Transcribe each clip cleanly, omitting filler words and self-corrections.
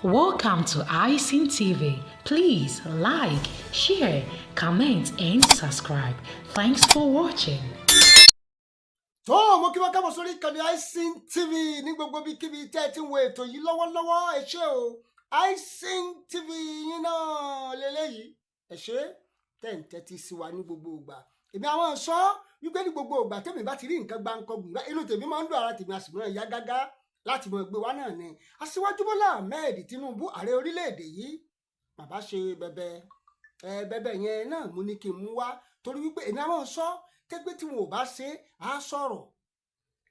Welcome to iSing TV. Please like, share, comment, and subscribe. Thanks for watching. tó mo kí wá kábọ̀ sórí ìkànnì iSing TV ní gbogbo ibikíbi tẹ́ ẹ ti ń wo ètò yìí lọ́wọ́lọ́wọ́ ẹ ṣé o iSing TV yín náà lélẹ́yìí ẹ ṣé tẹ́ ń tẹ́tí sí wa ní gbogbo ìgbà èmi àwọn sọ wípé ní gbogbo ìgbà tẹ́mi bá ti rí nǹkan gbáǹkọ́ gbìyà inú tèmi máa ń dùn ara tèmi a sì máa yá gágá láti mọ ẹgbẹ́ wa náà ni Aṣíwájú Bọ́lá Ahmed Tinubu ààrẹ orílẹ̀-èdè yìí bàbá ṣe bẹ̀bẹ̀ yẹn náà mo ní kí n mú wá torí wípé èmi àwọn sọ tẹ́gbẹ́ tí wọn ò bá ṣe á sọ̀rọ̀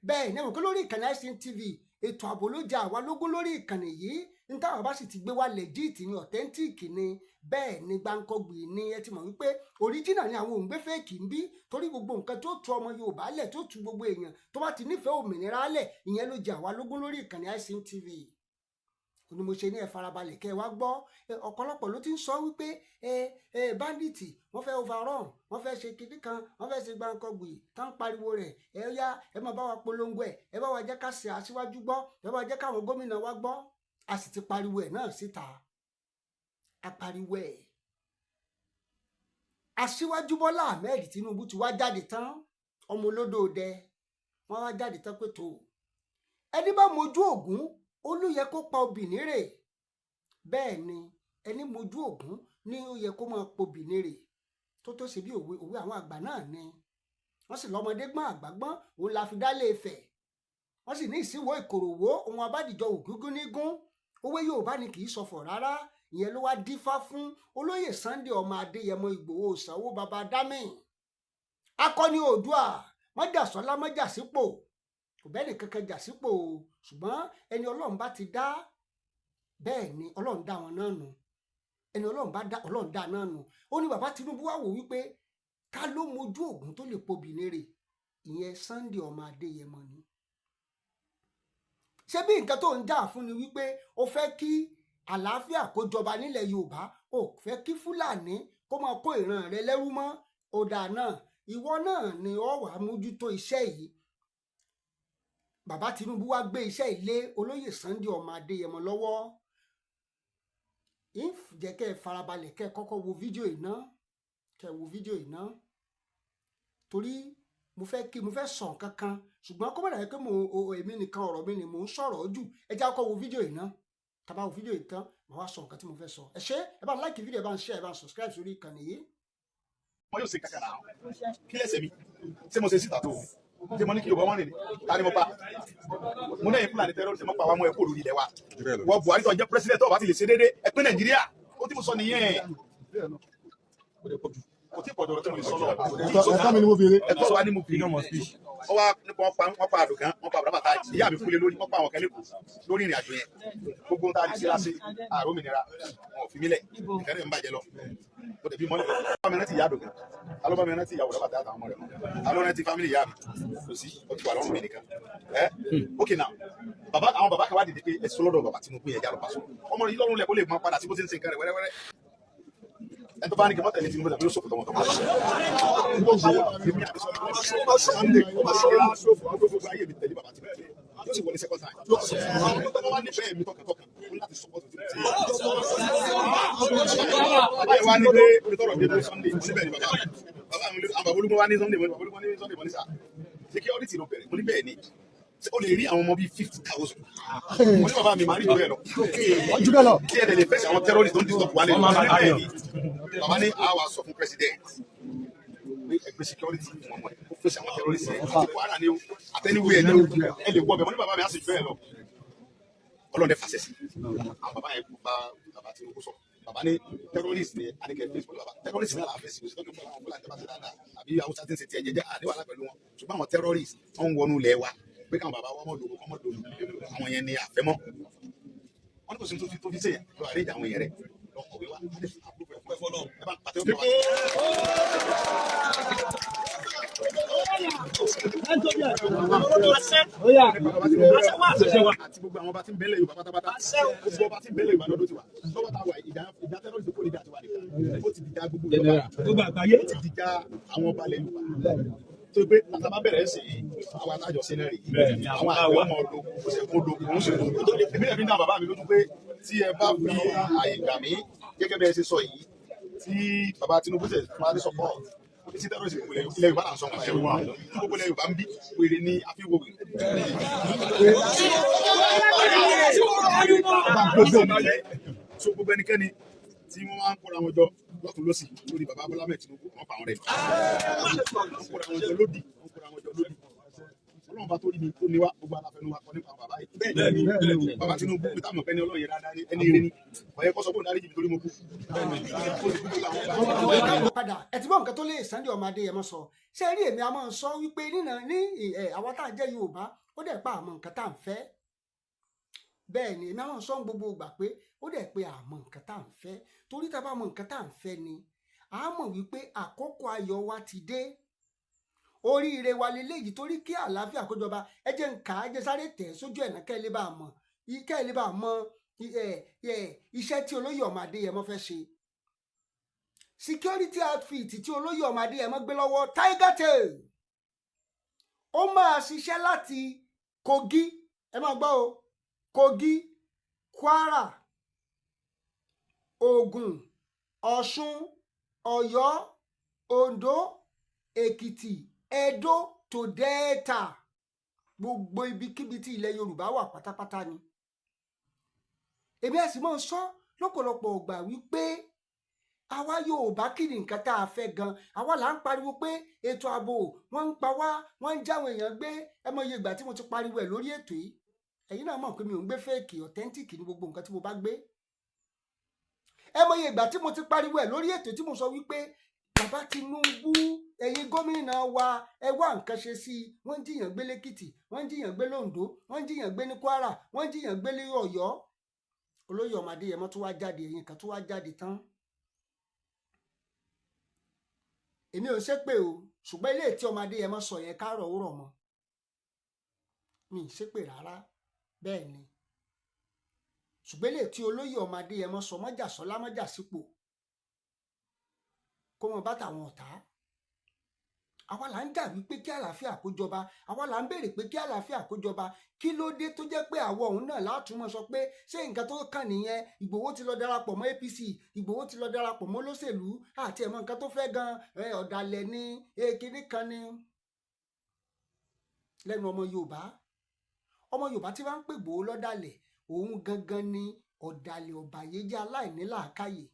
bẹ́ẹ̀ ní ẹ̀wọ̀n kó lórí ìkànnì iSing TV ètò ààbò ló jẹ àwa lógún lórí ìkànnì yìí ní táwọn bá sì ti gbé wá legit ní authentic ni bẹ́ẹ̀ ni gbáǹkọ́gbì ni ẹ ti mọ̀ wípé original ni àwọn òǹgbẹ́ fẹ́ẹ̀kì ń bí torí gbogbo nǹkan tó tu ọmọ Yorùbá lẹ̀ tó tu gbogbo èèyàn tó bá ti nífẹ̀ẹ́ òmìnira lẹ̀ ìyẹn ló jẹ àwa lógún lórí ìkànnì iSing TV ni mo ṣe ní ẹ farabalẹ̀ kẹ́ ẹ wá gbọ́ ọ̀pọ̀lọpọ̀ ló ti ń sọ wípé bandits wọ́n fẹ́ overrun wọ́n fẹ́ ṣe kinní kan wọ́n fẹ́ ṣe gbàǹkangbì tán pariwo rẹ̀ ẹ yá ẹ máa bá wa polongo ẹ bá wa jẹ́ ká ṣe Aṣíwájú gbọ́ ẹ bá wa jẹ́ káwọn gómìnà wa gbọ́ a sì ti pariwo ẹ̀ náà síta a pariwo ẹ̀ Aṣíwájú Bọ́lá Ahmed Tinubu ti wá jáde tán ọmọ olódò dẹ wọ́n wá jáde tán pé tó ẹni bá mojú ògún ó ló yẹ kó pa obìnrin rè bẹ́ẹ̀ ni ẹni mojú ògún ní ó yẹ kó máa pobìnrin rè tó ṣe bí òwe àwọn àgbà náà ni wọ́n sì lọ́mọdé gbọ́n àgbà gbọ́n òun la fi dálé Ifẹ̀ wọ́n sì ní ìsínwó ìkòròwò ohun abádìjọ ògúngún nígún òwe Yorùbá ni kì í sọfọ̀ rárá ìyẹn ló wá dífá fún olóyè Sunday ọmọ Adéyẹmọ Ìgbòho Ṣàwó baba dámì akọni Oòduà mọ́jàsọ́lá mọ́jàsípò kò bẹ́ẹ̀ nìkan kan jà sípò ṣùgbọ́n ẹni Ọlọ́run bá ti dá bẹ́ẹ̀ ni Ọlọ́run dá wọn náà nù ẹni Ọlọ́run bá dá Ọlọ́run dá náà nù ó ní bàbá Tinubu wá wò wípé ká ló mojú ògún tó lè pobìnrin rè ìyẹn Sunday ọmọ Adéyẹmọ ni ṣé bí nǹkan tó ń jà fún ni wípé ó fẹ́ kí àlàáfíà kó jọba nílẹ̀ Yorùbá ó fẹ́ kí Fúlàní kó máa kó ìran rẹ̀ lẹ́rú mọ́ ọ̀dà náà ìwọ náà ni ó wà mójútó iṣẹ́ yìí bàbá Tinubu wá gbé iṣẹ́ ilé olóyè Sunday ọmọ Adéyẹmọ lọ́wọ́ jẹ́ kẹ́ ẹ farabalẹ̀ kẹ́ ẹ kọ́kọ́ wo fídíò yìí náà kẹ́ ẹ wo fídíò yìí náà torí mo fẹ́ sọ nǹkan kan ṣùgbọ́n kó bẹ̀rẹ̀ pé èmi nìkan ọ̀rọ̀ mi ni mò ń sọ̀rọ̀ jù ẹ já kọ́kọ́ wo fídíò yìí náà tá bá wo fídíò yìí tán màá wá sọ nǹkan tí mo fẹ́ sọ ẹ ṣé ẹ bá like fídíò ẹ bá ń share ẹ bá ń subscribe sórí ìkànnì yìí. wọn yóò ṣe kàkàrà kí lẹsẹ mi ṣé mo ṣe síta tó ṣé mo ní kí Yorùbá wọn rìn ní ta ni mo pa mo náà yẹ Fúlàní tẹ́rọ̀ ṣe mọ́ pa wá mọ́ ẹ kó lórí ilẹ̀ wa wọ́n Buhari tó jẹ́ president tó bá ti lè ṣe déédéé ẹ pín Nàìjíríà ó tí mo sọ nìyẹn kò tí pọ̀jọ́ tí mo lè sọ lọ ẹ̀tọ́ wa ni mo fi wọ́n wá nípa wọ́n pa àdùgán wọ́n pa àbúrábàtà ìyá mi kúlé lórí wọ́n pa àwọn kẹ́lẹ́kù lórí ìrìn àjò yẹn gbogbo tá a lè ṣe láṣẹ ààrẹ òmìnira wọn ò fi mílẹ̀ ìkẹ́rẹ́ ń bàjẹ́ lọ ó dẹ̀ bí mọ́lẹ̀ bá mi rántí ìyá àdùgán alọ́ bá mi rántí ìyàwó àbúrábàtà àtàwọn ọmọ rẹ̀ alọ́ rántí fámìlì ìyá mi kò sí ó ti wà lọ́rùn mi nìkan okay now àwọn bàbá kan wá dìde pé ẹ̀sùn lọ́dọ̀ bàbá Tinubu yẹn jálọ pàṣọ ọmọ yìí lọ́rùn lẹ̀ kó lè mọ padà sí bó ti ń ṣe nǹkan rẹ̀ wẹ́rẹ́wẹ́rẹ́ ẹ tó bá ní kí mọ́tẹ̀lẹ́ Tinubu tàbí yóò sọ̀kò tọmọtọmọ yóò sì wọlé second time tọmọ wá nífẹ̀ẹ́ mi tọkàntọkàn ó láti support báyìí wá ní pé onítọ̀rọ̀ bí ẹgbẹ́ Sunday síbẹ̀ ni bàbá mi àwọn bàbá olúmọ wá ní Sunday mọ́ ní sà security ló bẹ̀rẹ̀ mo ní bẹ́ẹ̀ ni ó lè rí àwọn ọmọ bíi 50,000 mo ní bàbá mi máa rí ìlú ẹ̀ lọ kí ẹ̀dẹ̀ lè fẹ́sẹ̀ àwọn terrorists tó ń disturb wálé bàbá ní àwa sọ fún president pé ẹgbẹ́ security wọn mọ̀ ó fẹ́sẹ̀ àwọn terrorists ẹ̀ àti Kwara ni ó àtẹniwé ẹ̀ ní ẹ̀ lè wọ́ bẹ̀ mo ní bàbá mi á sì jù ẹ̀ lọ ọlọ́dẹ fàṣẹ sí àwọn bàbá yẹn bá bàbá Tinubu sọ bàbá ní terrorist ni àdìgẹ́ fèsì pẹ̀lú bàbá terrorist náà làá fèsì òsì lọ́dún pẹ̀lú àwọn Fúlàní tẹ́bàtì dáadáa àbí Haúsá tí ń ṣe tiẹ̀ jẹ́jẹ́ àdéwàlá pẹ̀lú wọn ṣùgbọ́n àwọn terrorist wọ́n ń wọnú ilẹ̀ wa pé káwọn bàbá wọn mọ̀ lòlù kọ́ mọ̀ lòlù àwọn yẹn ni àfẹ́mọ́ wọn ní kò sí tó fi sèyàn lọ àríjà àwọn yẹn rẹ lọkọ̀wé wa ẹ bá ń pàtẹ́ òkè wa. àti gbogbo àwọn ọba tí ń bẹ́lẹ̀ Yorùbá pátápátá gbogbo ọba tí ń bẹ́lẹ̀ Yorùbá lọ́dún tiwa lọ́wọ́ tá a wà ìdá tẹ́lọ́rìsì kò ní ìdá tiwa nìkan ó ti dìjà gbogbo àgbáyé ó ti dìjà àwọn ọba ilẹ̀ Yorùbá tó gbé àtàbà bẹ̀rẹ̀ sí àwọn adájọ́ sí náà rí àwọn àgbẹ̀ ọmọ ọdún kò sì kó dogun ó sì dogun èmi náà fi ń dá bàbá mi lójú pé tí ẹ bá fi àyè gbà mí gẹ́gẹ́ bí ẹ ṣe sọ yìí tí bàbá Tinubu ṣe máa ní support sí terrorism ilẹ̀ Yorùbá náà sọ pé ẹ̀wọ̀n tí gbogbo ilẹ̀ Yorùbá ń bí wèrè ní àfihàn so gbogbo ẹnikẹ́ni tí wọ́n máa ń kóra wọn jọ lọ́tún lọ́sì lórí bàbá Bọ́lá Ahmed Tinubu wọ́n pa wọn rẹ̀ wọ́n kóra wọn jọ lódì Ọlọ́run bá tó rí mi tó níwá gbogbo aláfẹnú wa kọ nípa bàbá yìí bàbá Tinubu pété àmọ̀ pẹ́ni Ọlọ́run yẹn dáadáa ẹni ire ni ọ̀yẹ́ kọ́ sọ pé òun dárí jìbì torí mo kú. padà ẹ ti bọ́ nǹkan tó lé Sunday ọmọ Adéyẹmọ sọ ṣé rí èmi a máa sọ wípé nínà ní àwọn tá à ń jẹ́ Yorùbá ó dẹ̀ pa àmọ́ nǹkan tá à ń fẹ́ bẹ́ẹ̀ ni èmi a máa sọ gbogbo ìgbà pé ó dẹ̀ pé àmọ́ nǹkan tá à ń fẹ́ torí tá a bá mọ nǹkan tá à ń fẹ́ ni a mọ̀ wípé àkókò ayọ̀ wa ti dé oríire wa leléyìí torí kí àlàáfíà kó jọba ẹ jẹ́ ń kà á jẹ́ sáré tẹ̀ sójú ẹ̀nà kẹ́ ẹ lè bá a mọ̀ iṣẹ́ tí olóyè ọmọ Adéyẹmọ fẹ́ ṣe security outfit tí olóyè ọmọ Adéyẹmọ gbé lọ́wọ́ Tiger Tail ó máa ṣiṣẹ́ láti Kogi ẹ máa gbọ́ o Kogi Kwara Ògùn Ọ̀ṣun Ọ̀yọ́ Oǹdó Èkìtì Edo to Delta gbogbo ibikíbi tí ilẹ̀ Yorùbá wà pátápátá ni èmi ẹ̀sìn máa ń sọ lọ́pọ̀lọpọ̀ ọgbà wípé àwa Yorùbá kí ni nǹkan tá a fẹ́ gan àwa là ń pariwo pé ètò ààbò wọ́n ń pa wá wọ́n ń jáwọn èèyàn gbé ẹ mọ iye ìgbà tí mo ti pariwo ẹ̀ lórí ètò yìí ẹ̀yin náà mọ̀ pé mi ò ń gbé fẹ́ẹ̀kì authentic ní gbogbo nǹkan tí mo bá gbé ẹ mọ iye ìgbà tí mo ti pariwo ẹ̀ lórí ètò tí mo sọ wípé bàbá Tinubu ẹ̀yin gómìnà wa ẹ wá nǹkan ṣe sí i wọ́n ń jiyàn gbé lẹ́kìtì wọ́n ń jiyàn gbé lóńdó wọ́n ń jiyàn gbé ní Kwara wọ́n ń jiyàn gbé ní Ọ̀yọ́ olóyè ọmọ Adéyẹmọ tó wá jáde ẹ̀yin kan tó wá jáde tán èmi ò ṣépè o ṣùgbọ́n ilé tí ọmọ Adéyẹmọ sọ yẹn kárọ̀ ó rọ̀ mọ́ mi ì ṣépè rárá bẹ́ẹ̀ ni ṣùgbọ́n ilé tí olóyè ọmọ Adéyẹmọ sọ mọ́jà sọlá mọ́jà sípò kó mọ bá tàwọn ọ̀tá àwa là ń jà wípé kí àlàáfíà kó jọba àwa là ń béèrè pé kí àlàáfíà kó jọba kí ló dé tó jẹ́ pé àwọn òun náà látúmọ̀ sọ pé ṣé nǹkan tó kàn nìyẹn Ìgbòho ti lọ darapọ̀ mọ́ APC Ìgbòho ti lọ darapọ̀ mọ́ olóṣèlú àti ẹ̀mọ́ nǹkan tó fẹ́ gan ọ̀dàlẹ̀ ni kinní kan ni lẹ́nu ọmọ Yorùbá tí wọ́n ń pè Ìgbòho lọ́dàlẹ̀ òun gangan ni ọ̀dàlẹ̀ ọ̀bàyéjẹ́ aláìnílàákàyè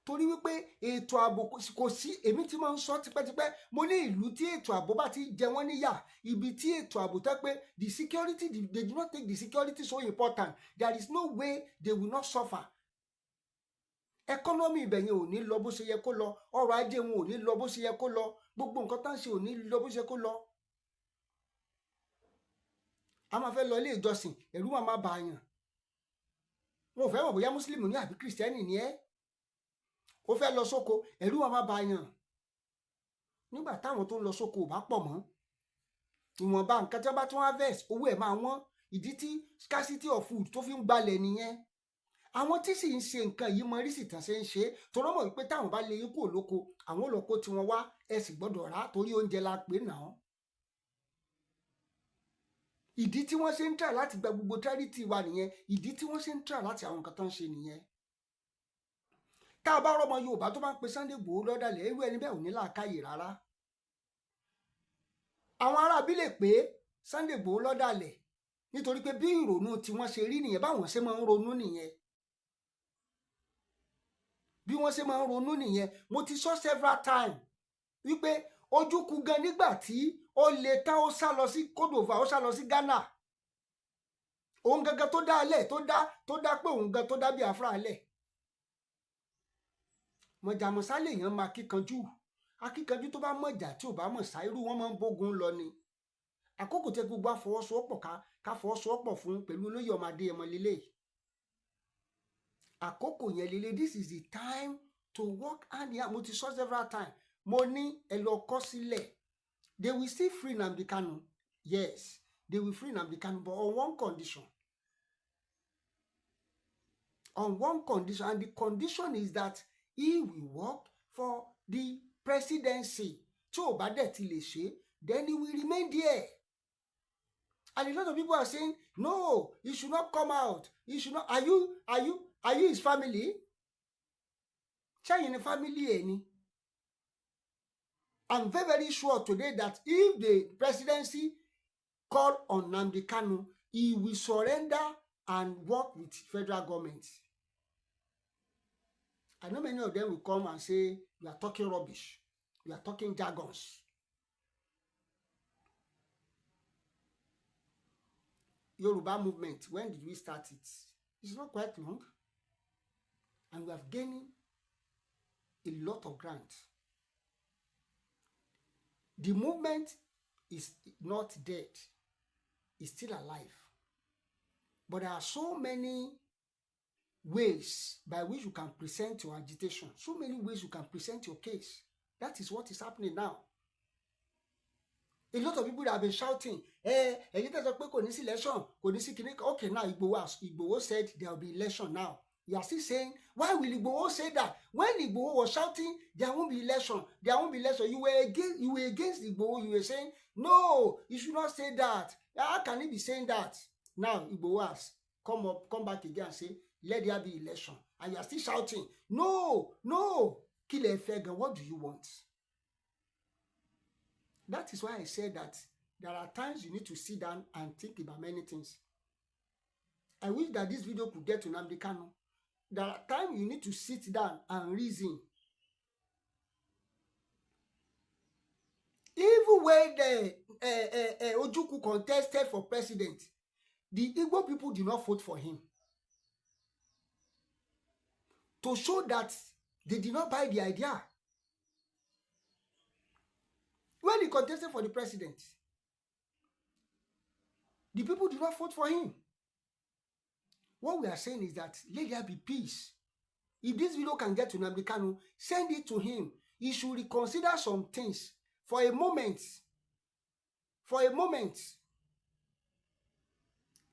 torí wípé ètò ààbò kò sí èmi tí máa ń sọ tipẹ́tipẹ́ mo ní ìlú tí ètò ààbò bá ti jẹ wọ́n níyà ibi tí ètò ààbò tẹ́ pé the security they do not take the security so important there is no way they will not suffer economy ibẹ̀ yẹn ò ní lọ bó ṣe yẹ kó lọ ọrọ̀ ajé wọn ò ní lọ bó ṣe yẹ kó lọ gbogbo nǹkan tá ń ṣe ò ní lọ bó ṣe yẹ kó lọ a máa fẹ́ lọ ilé ìjọsìn ẹ̀rù máa bá yàn wọn ò fẹ́ mọ̀ bóyá mùsùlùmí ní àbí kìrìsìtẹ́nì ni ẹ́ ó fẹ́ lọ sóko ẹ̀rù máa bá yàn nígbà táwọn tó ń lọ sóko ò bá pọ̀ mọ́ ìwọ̀nba nǹkan tí wọ́n bá tún harvest owó ẹ̀ máa wọ́n ìdí tí scarcity of food tó fi ń gbalẹ̀ nìyẹn àwọn tí sì ń ṣe nǹkan yìí mọ rísì tán ṣe ń ṣe torí mọ̀ wípé táwọn bá lè yín kúrò lóko àwọn olóko tí wọ́n wá ẹ sì gbọ́dọ̀ rà torí oúnjẹ la pè náà ìdí tí wọ́n ṣe ń tà láti gba gbogbo charity wa nìyẹn ìdí tí wọ́n ṣe ń tà láti àwọn nǹkan tó ń ṣe nìyẹn tá a bá rọmọ Yorùbá tó bá ń pe Sunday Igboho lọ́dàlẹ̀ irú ẹni bẹ́ẹ̀ ò ní làákàyè rárá àwọn aráabí lè pé Sunday Igboho lọ́dàlẹ̀ nítorí pé bí ìrònú tí wọ́n ṣe rí nìyẹn báwọn ṣe máa ń ronú nìyẹn bí wọ́n ṣe máa ń ronú nìyẹn mo ti sọ several times wípé ojúkú gan nígbà tí ó lè tán ó sá lọ sí Côte-d'Ivoire ó sá lọ sí Ghana òun gangan tó dá alẹ̀ tó dá pé òun gan tó dá Biafra alẹ̀ mọ̀jàmọ̀sá lèèyàn máa akíkanjú tó bá mọ̀jà tí ò bá mọ̀ sá irú wọn máa ń bógun lọ ni àkókò tẹ gbogbo àfọwọ́sowọ́pọ̀ ká fọwọ́sowọ́pọ̀ fún pẹ̀lú olóyè ọmọ Adéyẹmọ lélẹ̀ àkókò yẹn lélẹ̀ this is the time to work hand in hand mo ti sọ several times mo ní ẹ lọ kọ sílẹ̀ they will still free Nnamdi Kanu yes they will free Nnamdi Kanu but on one condition and the condition is that he will work for the presidency tí ò bá dẹ̀ ti lè ṣe then he will remain there And a lot of people are saying, no, he should not come out. He should not. Are you his family? Chayini family any? I'm very, very sure today that if the presidency call on Nnamdi Kanu, he will surrender and work with federal government. I know many of them will come and say, you are talking rubbish. You are talking jargons. Yoruba movement, when did we start it? It's not quite long. And we have gained a lot of ground. The movement is not dead. It's still alive. But there are so many ways by which you can present your agitation. So many ways you can present your case. That is what is happening now. A lot of people that have been shouting, okay, now Igboho said there will be election now. You are still saying, why will Igboho say that? When Igboho was shouting, there won't be election, there won't be election. You were against Igboho. You were saying, no, you should not say that. How can he be saying that? Now Igboho has come back again and say, let there be election. And you are still shouting, no, kill a faggot. What do you want? That is why I said that there are times you need to sit down and think about many things. I wish that this video could get to Nnamdi Kanu. There are times you need to sit down and reason. Even when the Ojukwu contested for president, the Igbo people did not vote for him. To show that they did not buy the idea. When he contested for the president, the people did not vote for him. What we are saying is that let there be peace. If this video can get to Nnamdi Kanu, send it to him. He should reconsider some things for a moment. For a moment.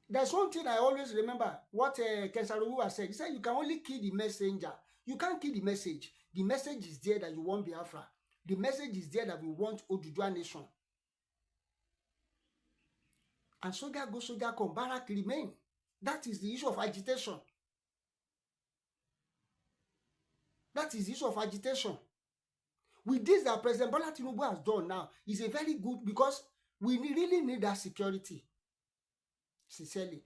There's one thing I always remember, what Kensarowu has said. He said you can only kill the messenger. You can't kill the message. The message is there that you want Biafra. The message is there that we want Oduduwa nation. And soldier go, soldier come, barrack remain. That is the issue of agitation. That is the issue of agitation. With this that President Bola Tinubu has done now, is a very good, because we really need that security. Sincerely.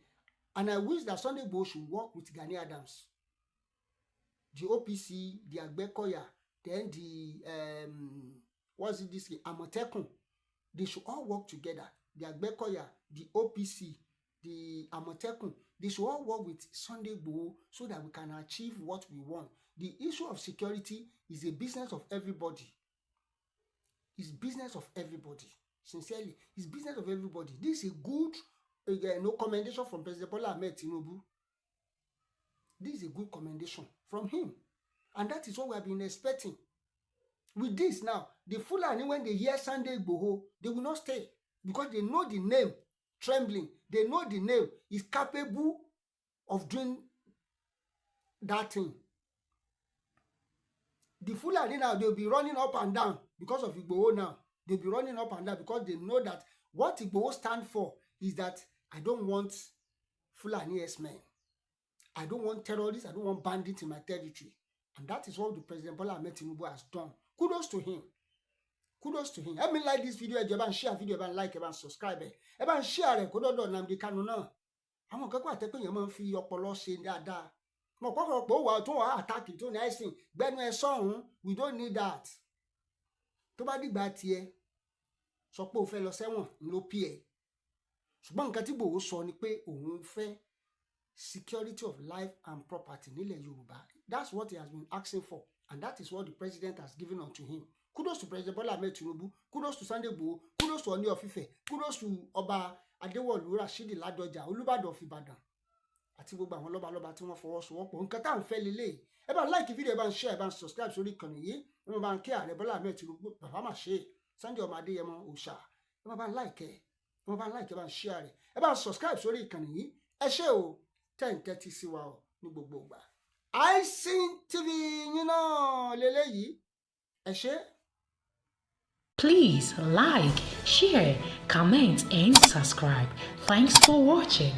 And I wish that Sunday Igboho should work with Gani Adams. The OPC, the Agbekoya, then the what's it this Amotekun, they should all work together. The Agbekoya, the OPC, the Amotekun, they should all work with Sunday Igboho so that we can achieve what we want. The issue of security is a business of everybody. It's business of everybody. Sincerely, it's business of everybody. This is a good commendation from President Bola Ahmed Tinubu. This is a good commendation from him. And that is what we have been expecting. With this now, the Fulani, when they hear Sunday Igboho, they will not stay. Because they know the name, Trembling. They know the name is capable of doing that thing. The Fulani now, they'll be running up and down because of Igboho now. They'll be running up and down because they know that what Igboho stand for is that I don't want Fulani S-men. I don't want terrorists. I don't want bandits in my territory. And that is what the President Bola Ahmed Tinubu has done. Kudos to him. Kudos to him. Help me like this video. Ẹ bá share video, ẹ bá like, ẹ bá subscribe. Ẹ bá share rẹ̀ kó dọ́dọ̀ Nnamdi Kanu náà. Àwọn kan kò àtẹ́pẹ́ yẹn máa ń fi ọpọlọ ṣe dáadáa. Mo kọ́kọ́ pé ó wà tó wà attack tó ní àìsàn. Gbẹ́nu ẹ sọ́hun. We don't need that. Tó bá dìgbà tiẹ̀ sọ pé ó fẹ́ lọ sẹ́wọ̀n ló pí ẹ̀. Ṣùgbọ́n nǹkan tí Igboho sọ ni pé òun fẹ́ security of life and property nílẹ̀ Yorùbá. That's what he has been asking for, and that is what the president has given unto him. Kudos to President Bola Ahmed Tinubu. Kudos to Sunday Igboho. Kudos to Ooni of Ife. Kudos to Ọba Adéwọ̀lú Rashidi Ládọjà Olúbàdàn of Ìbàdàn àti gbogbo àwọn lọ́balọ́ba tí wọ́n fọwọ́sowọ́pọ̀. Nǹkan tá à ń fẹ́ lélẹ̀. Ẹ bá like video, ẹ bá share, ẹ bá subscribe sórí ìkànnì yìí. Ẹ bá kí Ààrẹ Bola Ahmed Tinubu bàbá mà ṣe Sunday ọmọ Adéyẹmọ òòṣà. Ẹ bá like ẹ. Ẹ bá like, ẹ bá share rẹ̀. Ẹ bá subscribe sórí ìkànnì yìí. Ẹ ṣé o. 10:30 sí wa o ní gbogbo ìgbà. iSeen TV yín náà lélẹ́yìí. Ẹ ṣé. Please like, share, comment, and subscribe. Thanks for watching.